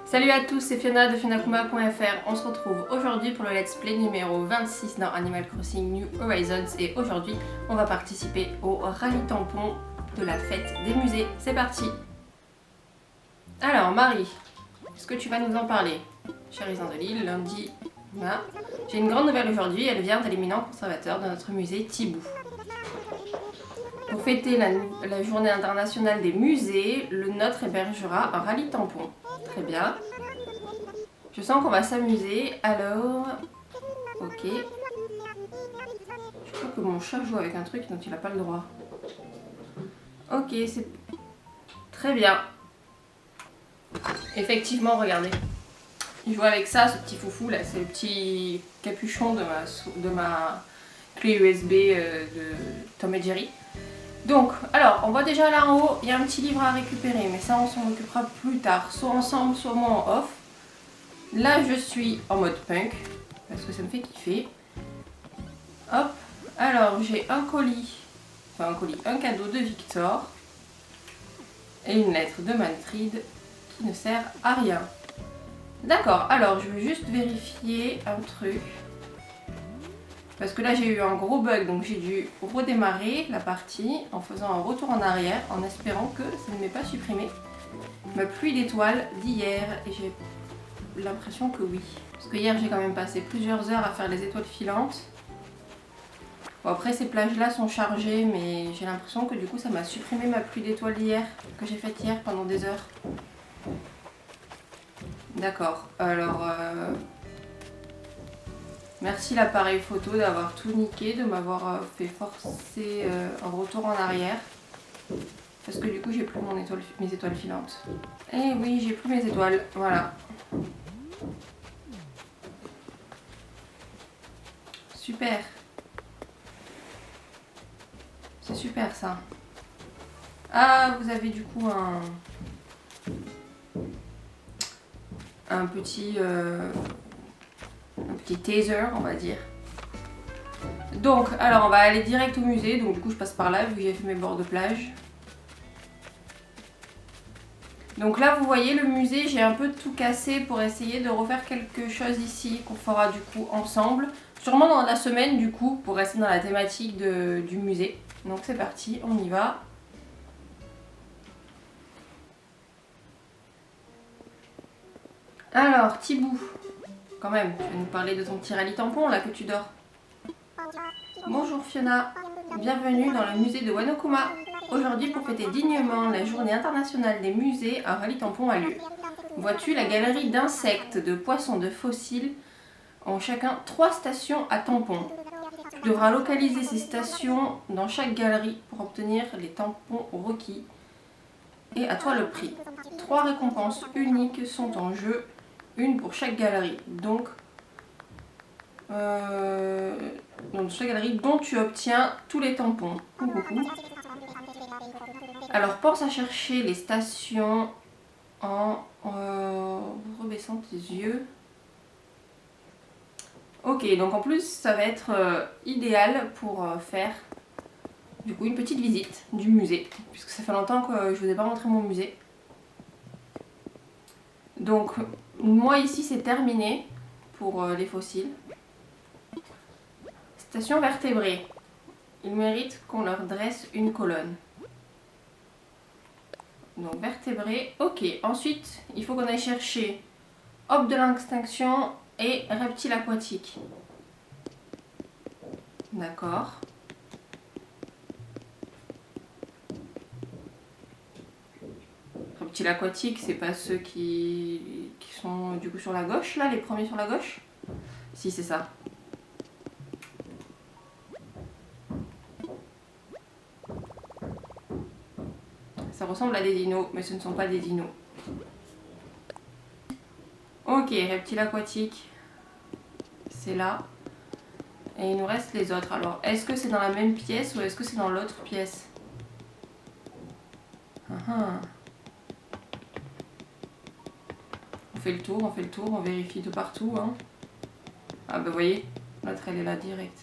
Salut à tous, c'est Fiona de FionaKuma.fr. On se retrouve aujourd'hui pour le let's play numéro 26 dans Animal Crossing New Horizons et aujourd'hui on va participer au rallye tampon de la fête des musées. C'est parti. Alors Marie, est-ce que tu vas nous en parler? Chérisan de Lille, lundi. Là. J'ai une grande nouvelle aujourd'hui, elle vient de l'éminent conservateur de notre musée Thibou. Pour fêter la journée internationale des musées, le nôtre hébergera un rallye tampon. Très bien. Je sens qu'on va s'amuser, alors... Ok. Je crois que mon chat joue avec un truc dont il n'a pas le droit. Ok, c'est... Très bien. Effectivement, regardez. Il joue avec ça, ce petit foufou là, c'est le petit capuchon de ma clé USB de Tom et Jerry. Donc, alors, on voit déjà là en haut, il y a un petit livre à récupérer, mais ça on s'en occupera plus tard, soit ensemble, soit moi en off. Là, je suis en mode punk, parce que ça me fait kiffer. Hop, alors j'ai un colis, un cadeau de Victor, et une lettre de Manfred qui ne sert à rien. D'accord, alors je vais juste vérifier un truc. Parce que là j'ai eu un gros bug, donc j'ai dû redémarrer la partie en faisant un retour en arrière, en espérant que ça ne m'ait pas supprimé ma pluie d'étoiles d'hier. Et j'ai l'impression que oui. Parce que hier j'ai quand même passé plusieurs heures à faire les étoiles filantes. Bon, après ces plages là sont chargées, mais j'ai l'impression que du coup ça m'a supprimé ma pluie d'étoiles d'hier, que j'ai faite hier pendant des heures. D'accord, alors... Merci l'appareil photo d'avoir tout niqué, de m'avoir fait forcer un retour en arrière. Parce que du coup j'ai plus mes étoiles filantes. Eh oui, j'ai plus mes étoiles, voilà. Super. C'est super ça. Ah, vous avez du coup un petit taser, on va dire. Donc, alors on va aller direct au musée. Donc du coup je passe par là vu que j'ai fait mes bords de plage. Donc là vous voyez le musée, j'ai un peu tout cassé pour essayer de refaire quelque chose ici qu'on fera du coup ensemble. Sûrement dans la semaine du coup pour rester dans la thématique du musée. Donc c'est parti, on y va. Alors Thibou, quand même, tu vas nous parler de ton petit rallye tampon là que tu dors. Bonjour Fiona, bienvenue dans le musée de Wanokuma. Aujourd'hui, pour fêter dignement la journée internationale des musées, un rallye tampon a lieu. Vois-tu, la galerie d'insectes, de poissons, de fossiles ont chacun 3 stations à tampons. Tu devras localiser ces stations dans chaque galerie pour obtenir les tampons requis. Et à toi le prix. 3 récompenses uniques sont en jeu, une pour chaque galerie. Donc dans chaque galerie dont tu obtiens tous les tampons. Alors pense à chercher les stations en rebaissant tes yeux. Ok, donc en plus ça va être idéal pour faire du coup une petite visite du musée, puisque ça fait longtemps que je vous ai pas montré mon musée. Donc moi ici c'est terminé pour les fossiles. Station vertébrée. Ils méritent qu'on leur dresse une colonne. Donc vertébrés, ok. Ensuite, il faut qu'on aille chercher Hope de l'extinction et reptile aquatique. D'accord. Reptile aquatique, c'est pas ceux qui sont du coup sur la gauche, là, les premiers sur la gauche? Si, c'est ça. Ça ressemble à des dinos, mais ce ne sont pas des dinos. Ok, reptile aquatique, c'est là. Et il nous reste les autres. Alors, est-ce que c'est dans la même pièce ou est-ce que c'est dans l'autre pièce? On fait le tour, on vérifie de partout. Hein. Ah bah vous voyez, l'autre elle est là direct.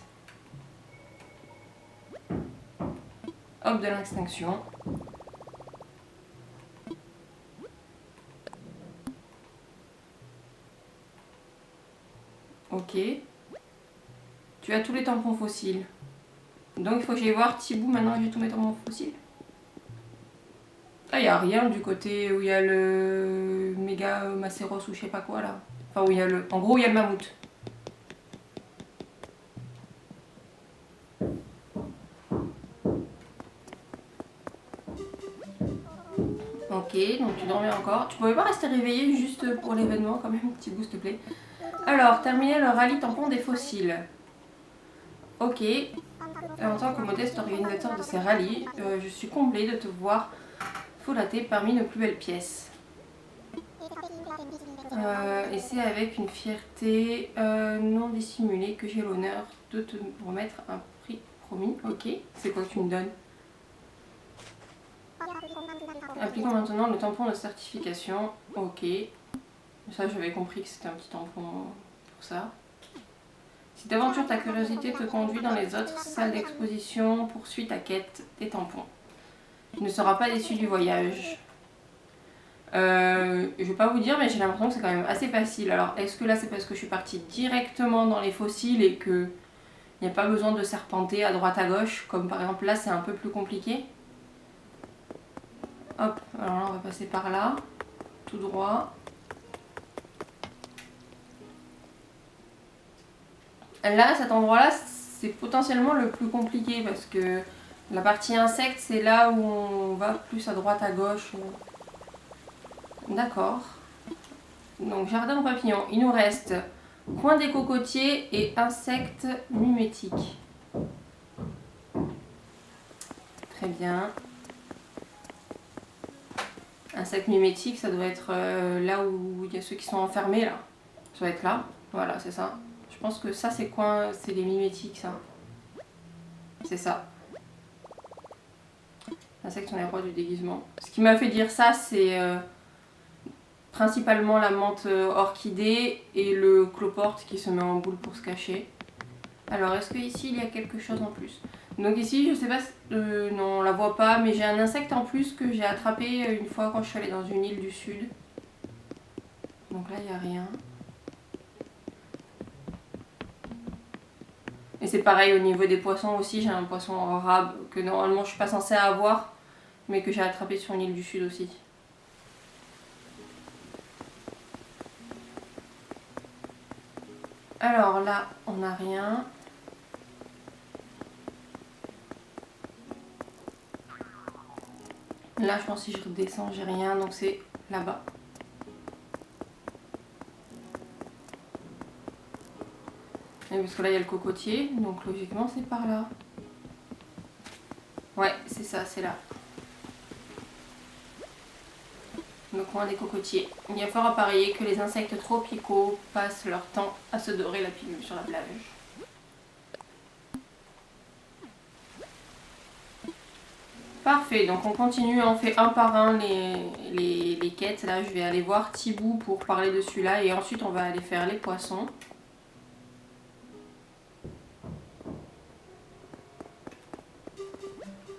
Hop de l'extinction. Ok. Tu as tous les tampons fossiles. Donc il faut que j'aille voir Thibaut maintenant que j'ai tous mes tampons fossiles. Ah, il n'y a rien du côté où il y a le méga macéros ou je sais pas quoi là. Enfin, où il y a le. En gros, il y a le mammouth. Ok, donc tu dormais encore. Tu pouvais pas rester réveillé juste pour l'événement quand même, petit bout s'il te plaît. Alors, terminer le rallye tampon des fossiles. Ok. En tant que modeste organisateur de ces rallyes, je suis comblée de te voir folâter parmi nos plus belles pièces. Et c'est avec une fierté non dissimulée que j'ai l'honneur de te remettre un prix promis. Ok, c'est quoi que tu me donnes? Appliquons maintenant le tampon de certification. Ok, ça j'avais compris que c'était un petit tampon pour ça. Si d'aventure ta curiosité te conduit dans les autres salles d'exposition, poursuis ta quête des tampons. Tu ne seras pas déçu du voyage. Je vais pas vous dire, mais j'ai l'impression que c'est quand même assez facile. Alors, est-ce que là c'est parce que je suis partie directement dans les fossiles et qu'il n'y a pas besoin de serpenter à droite à gauche, comme par exemple là c'est un peu plus compliqué. Hop, alors là on va passer par là, tout droit. Là, cet endroit-là, c'est potentiellement le plus compliqué parce que la partie insecte, c'est là où on va plus à droite à gauche. D'accord. Donc jardin aux papillons, il nous reste coin des cocotiers et insectes mimétiques. Très bien. Insectes mimétiques, ça doit être là où il y a ceux qui sont enfermés là. Ça doit être là. Voilà, c'est ça. Je pense que ça c'est coin, c'est les mimétiques ça. C'est ça. Insectes sont les rois du déguisement. Ce qui m'a fait dire ça, c'est principalement la menthe orchidée et le cloporte qui se met en boule pour se cacher. Alors, est-ce que ici il y a quelque chose en plus? Donc ici, je sais pas, non, on la voit pas, mais j'ai un insecte en plus que j'ai attrapé une fois quand je suis allée dans une île du sud. Donc là, il n'y a rien. Et c'est pareil au niveau des poissons aussi, j'ai un poisson arabe que normalement je suis pas censée avoir, mais que j'ai attrapé sur une île du sud aussi. Alors là, on n'a rien. Là, je pense que si je redescends, j'ai rien, donc c'est là-bas. Et parce que là, il y a le cocotier, donc logiquement, c'est par là. Ouais, c'est ça, c'est là. Le coin des cocotiers. Il y a fort à parier que les insectes tropicaux passent leur temps à se dorer la pilule sur la plage. Parfait, donc on continue, on fait un par un les quêtes. Là, je vais aller voir Thibaut pour parler de celui-là et ensuite on va aller faire les poissons.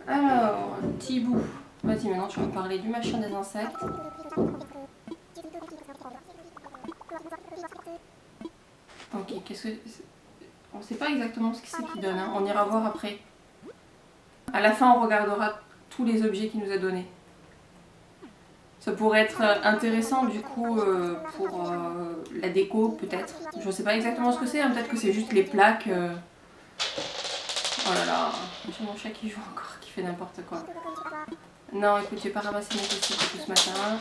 Alors, Thibaut, vas-y maintenant tu vas me parler du machin des insectes. Ok, qu'est-ce que... On sait pas exactement ce que c'est qu'il donne, hein. On ira voir après. À la fin, on regardera tous les objets qu'il nous a donnés. Ça pourrait être intéressant du coup pour la déco peut-être. Je sais pas exactement ce que c'est, hein. Peut-être que c'est juste les plaques. Oh là là, j'ai mon chat qui joue encore, qui fait n'importe quoi. Non, écoute, j'ai pas ramassé mes cactus tout ce matin.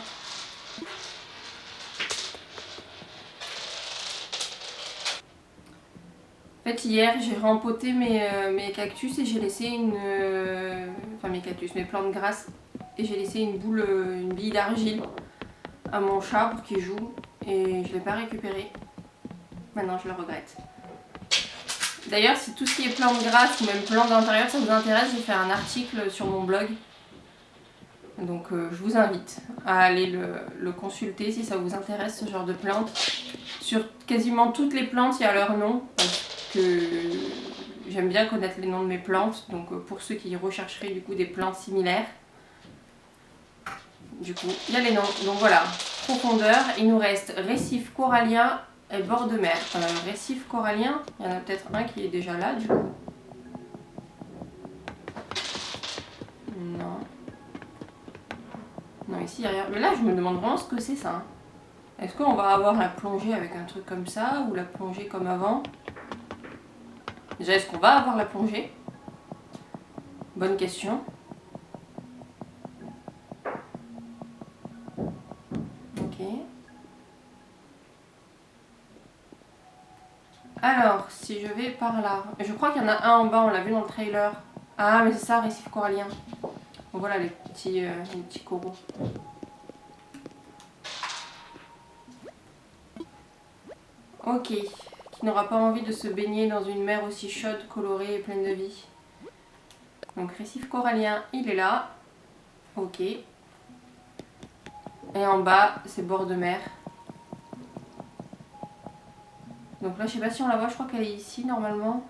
En fait, hier, j'ai rempoté mes cactus et j'ai laissé une... enfin, mes cactus, mes plantes grasses. Et j'ai laissé une boule, une bille d'argile à mon chat pour qu'il joue. Et je l'ai pas récupéré. Maintenant, je le regrette. D'ailleurs, si tout ce qui est plantes grasses ou même plantes d'intérieur, ça vous intéresse, j'ai fait un article sur mon blog. Donc, je vous invite à aller le consulter si ça vous intéresse, ce genre de plantes. Sur quasiment toutes les plantes, il y a leur nom. Que j'aime bien connaître les noms de mes plantes, donc pour ceux qui rechercheraient du coup des plantes similaires, du coup il y a les noms. Donc voilà, profondeur, il nous reste récif corallien et bord de mer. Récif corallien, il y en a peut-être un qui est déjà là du coup. Non. Non, ici il n'y a rien. Mais là, je me demande vraiment ce que c'est ça. Hein. Est-ce qu'on va avoir la plongée avec un truc comme ça ou la plongée comme avant? Déjà, est-ce qu'on va avoir la plongée? Bonne question. Ok. Alors, si je vais par là, je crois qu'il y en a un en bas, on l'a vu dans le trailer. Ah, mais c'est ça, récif corallien. Donc voilà les petits coraux. Ok. Qui n'aura pas envie de se baigner dans une mer aussi chaude, colorée et pleine de vie. Donc récif corallien, il est là. Ok. Et en bas, c'est bord de mer. Donc là, je sais pas si on la voit, je crois qu'elle est ici normalement.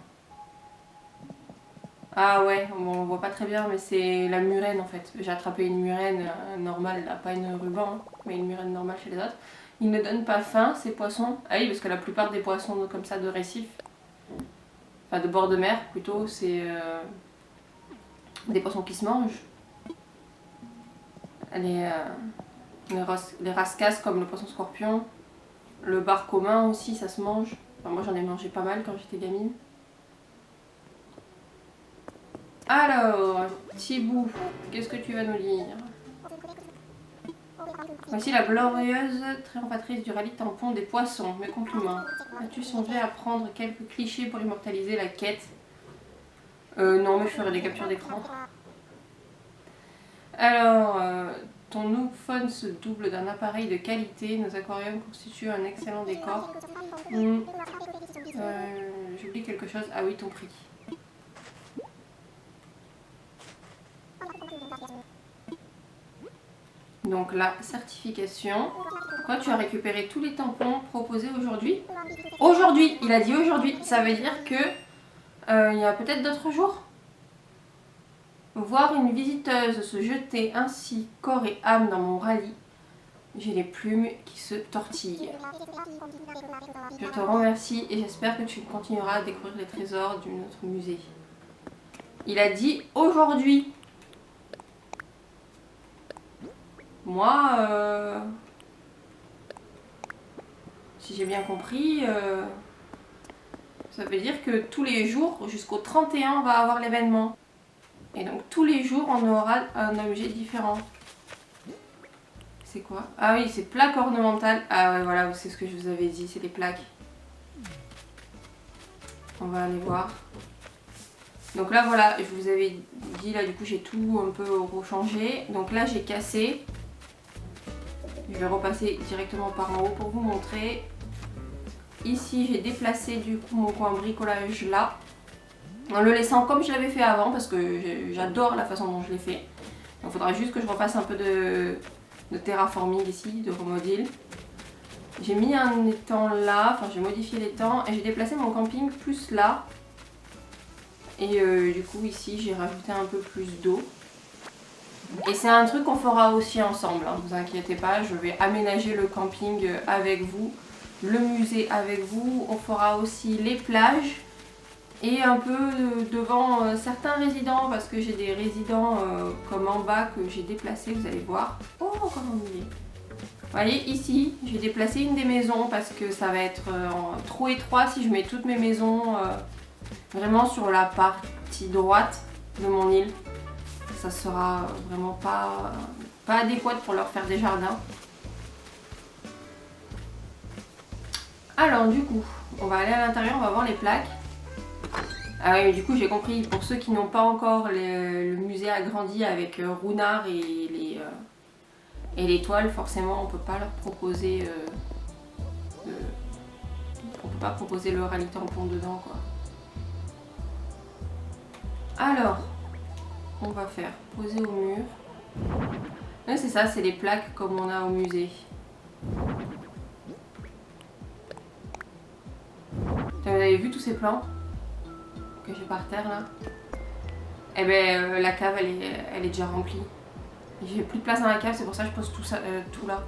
Ah ouais, bon, on voit pas très bien, mais c'est la murène en fait. J'ai attrapé une murène normale, là, pas une ruban, hein, mais une murène normale chez les autres. Ils ne donnent pas faim, ces poissons. Ah oui, parce que la plupart des poissons comme ça de récif, enfin de bord de mer plutôt, c'est des poissons qui se mangent. Les rascasses comme le poisson scorpion, le bar commun aussi, ça se mange. Enfin, moi j'en ai mangé pas mal quand j'étais gamine. Alors, Thibou, qu'est-ce que tu vas nous dire? Voici la glorieuse triomphatrice du rallye tampon des poissons. Mes compliments. As-tu songé à prendre quelques clichés pour immortaliser la quête? Non, mais je ferai des captures d'écran. Alors, ton Nookphone se double d'un appareil de qualité. Nos aquariums constituent un excellent décor. J'oublie quelque chose. Ah oui, ton prix. Donc la certification. Quoi, tu as récupéré tous les tampons proposés aujourd'hui? Aujourd'hui, il a dit aujourd'hui. Ça veut dire que il y a peut-être d'autres jours. Voir une visiteuse se jeter ainsi corps et âme dans mon rallye. J'ai les plumes qui se tortillent. Je te remercie et j'espère que tu continueras à découvrir les trésors de notre musée. Il a dit aujourd'hui. Moi, si j'ai bien compris, ça veut dire que tous les jours, jusqu'au 31, on va avoir l'événement. Et donc tous les jours, on aura un objet différent. C'est quoi? Ah oui, c'est plaque ornementale. Ah ouais, voilà, c'est ce que je vous avais dit, c'est des plaques. On va aller voir. Donc là, voilà, je vous avais dit, là, du coup, j'ai tout un peu rechangé. Donc là, j'ai cassé. Je vais repasser directement par en haut pour vous montrer. Ici, j'ai déplacé, du coup, mon coin bricolage là. En le laissant comme je l'avais fait avant, parce que j'adore la façon dont je l'ai fait. Donc, il faudra juste que je refasse un peu de terraforming ici, de remodel. J'ai mis un étang là, enfin j'ai modifié l'étang et j'ai déplacé mon camping plus là. Et du coup ici j'ai rajouté un peu plus d'eau. Et c'est un truc qu'on fera aussi ensemble, hein, vous inquiétez pas, je vais aménager le camping avec vous, le musée avec vous, on fera aussi les plages et un peu devant certains résidents parce que j'ai des résidents comme en bas que j'ai déplacés, vous allez voir. Oh, comment il est. Vous voyez ici, j'ai déplacé une des maisons parce que ça va être trop étroit si je mets toutes mes maisons vraiment sur la partie droite de mon île. Ça sera vraiment pas adéquat pour leur faire des jardins. Alors du coup, on va aller à l'intérieur, on va voir les plaques. Ah oui, du coup j'ai compris, pour ceux qui n'ont pas encore le musée agrandi avec Runard et l'étoile, forcément on peut pas leur proposer on peut pas proposer le rallye tampon dedans quoi. Alors, on va faire poser au mur. Oui, c'est ça, c'est les plaques comme on a au musée. Vous avez vu tous ces plans que j'ai par terre là? Eh ben la cave elle est déjà remplie. J'ai plus de place dans la cave, c'est pour ça que je pose tout ça, tout là.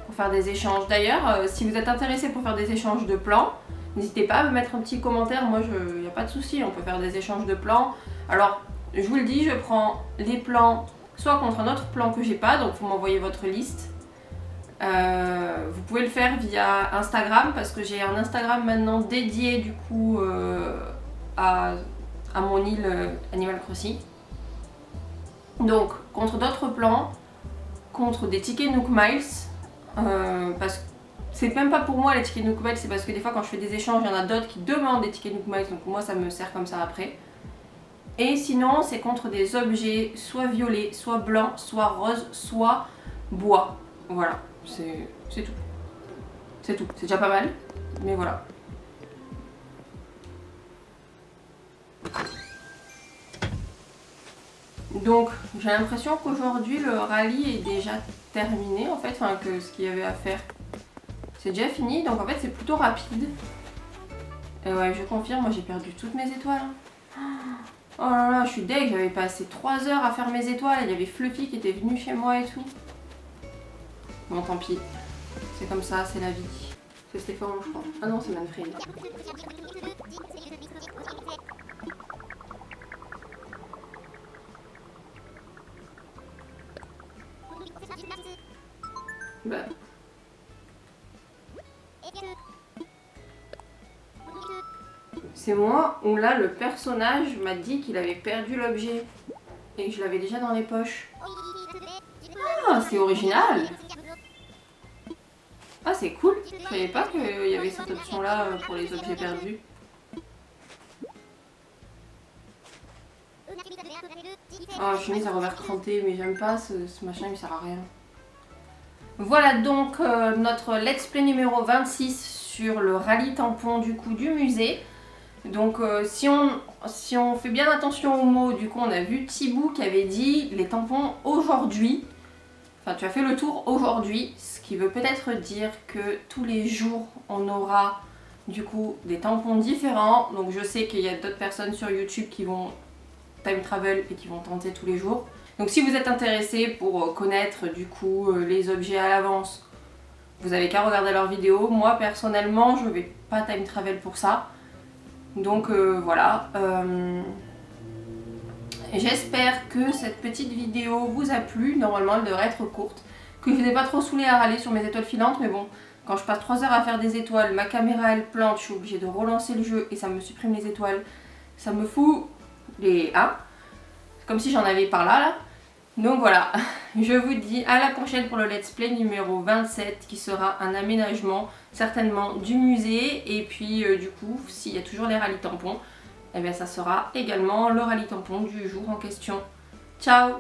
Pour faire des échanges. D'ailleurs, si vous êtes intéressé pour faire des échanges de plans, n'hésitez pas à me mettre un petit commentaire. Moi, il n'y a pas de souci, on peut faire des échanges de plans. Alors, je vous le dis, je prends les plans soit contre un autre plan que j'ai pas, donc vous m'envoyez votre liste. Vous pouvez le faire via Instagram parce que j'ai un Instagram maintenant dédié du coup à mon île Animal Crossing. Donc contre d'autres plans, contre des tickets Nook Miles, parce que c'est même pas pour moi les tickets Nook Miles, c'est parce que des fois quand je fais des échanges, il y en a d'autres qui demandent des tickets Nook Miles, donc moi ça me sert comme ça après. Et sinon c'est contre des objets soit violets, soit blancs, soit roses, soit bois. Voilà. C'est tout. C'est tout. C'est déjà pas mal, mais voilà. Donc, j'ai l'impression qu'aujourd'hui, le rallye est déjà terminé, en fait. Enfin, que ce qu'il y avait à faire, c'est déjà fini. Donc, en fait, c'est plutôt rapide. Et ouais, je confirme, moi, j'ai perdu toutes mes étoiles. Oh là là, je suis deg. J'avais passé 3 heures à faire mes étoiles. Il y avait Fluffy qui était venu chez moi et tout. Bon, tant pis. C'est comme ça, c'est la vie. C'est Stéphane, je crois. Ah non, c'est Manfred. Bah. C'est moi où là, le personnage m'a dit qu'il avait perdu l'objet. Et que je l'avais déjà dans les poches. Ah, c'est original! Ah, c'est cool! Je savais pas qu'il y avait cette option là pour les objets perdus. Oh, je suis mise à Robert Cranté, mais j'aime pas ce machin, il sert à rien. Voilà donc notre let's play numéro 26 sur le rallye tampon du coup du musée. Donc si on fait bien attention aux mots, du coup on a vu Thibou qui avait dit les tampons aujourd'hui. Enfin, tu as fait le tour aujourd'hui, ce qui veut peut-être dire que tous les jours on aura du coup des tampons différents. Donc je sais qu'il y a d'autres personnes sur YouTube qui vont time travel et qui vont tenter tous les jours. Donc si vous êtes intéressé pour connaître du coup les objets à l'avance, vous avez qu'à regarder leurs vidéos. Moi personnellement je vais pas time travel pour ça. Donc voilà. J'espère que cette petite vidéo vous a plu. Normalement elle devrait être courte. Que je ne vous ai pas trop saoulé à râler sur mes étoiles filantes. Mais bon, quand je passe 3 heures à faire des étoiles, ma caméra elle plante, je suis obligée de relancer le jeu et ça me supprime les étoiles. Ça me fout les 1. Comme si j'en avais par là. Donc voilà, je vous dis à la prochaine pour le let's play numéro 27 qui sera un aménagement certainement du musée. Et puis du coup, s'il y a toujours les rallyes tampons, eh bien ça sera également le rallye tampon du jour en question. Ciao!